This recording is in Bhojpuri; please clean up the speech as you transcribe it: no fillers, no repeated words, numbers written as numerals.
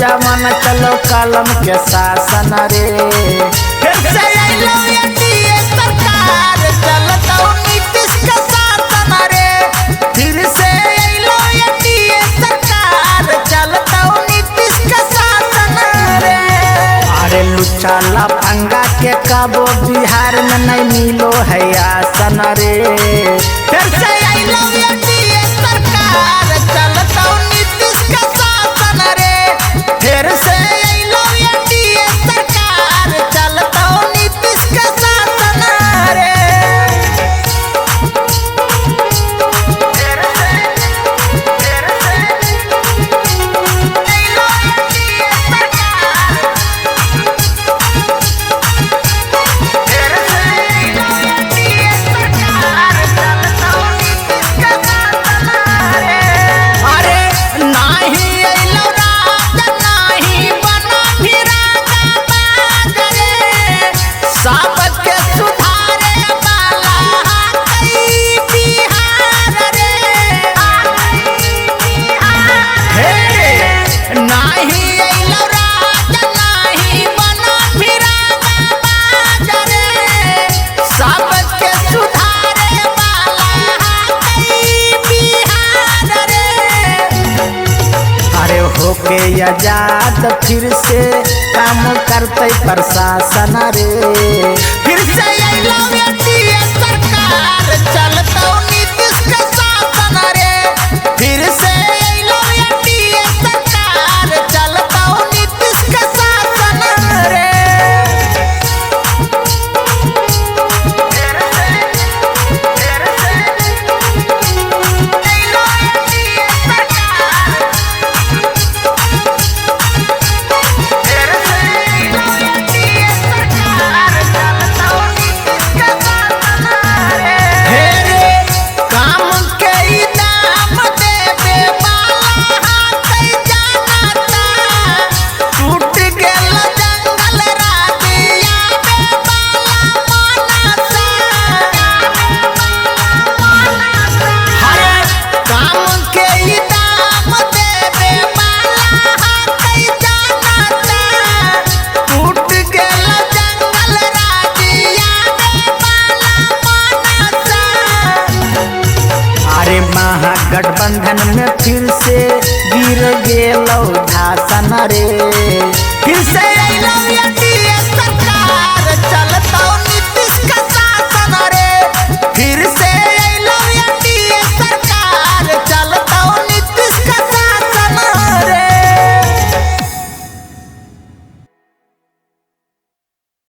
जमान चलो कलम के शासन रे। फिर से अइलो एनडीए सरकार चलतो नीतीश के शासन रे। फिर से अइलो एनडीए सरकार चलतो नीतीश के शासन रे। अरे लुच्चा लफंगा के कबो बिहार में नहीं मिलो है आसन रे। फिर से अइलो एनडीए सरकार चलतो नीतीश के शासन रे। फिर से अइलो एनडीए सरकार चलतो नीतीश के शासन रे। होके आजाद फिर से काम करते प्रशासन रे। फिर से अइलो एनडीए सरकार चलतो नीतीश के शासन रे। फिर से अइलो एनडीए सरकार चलतो नीतीश के शासन रे। महागठबंधन में फिर से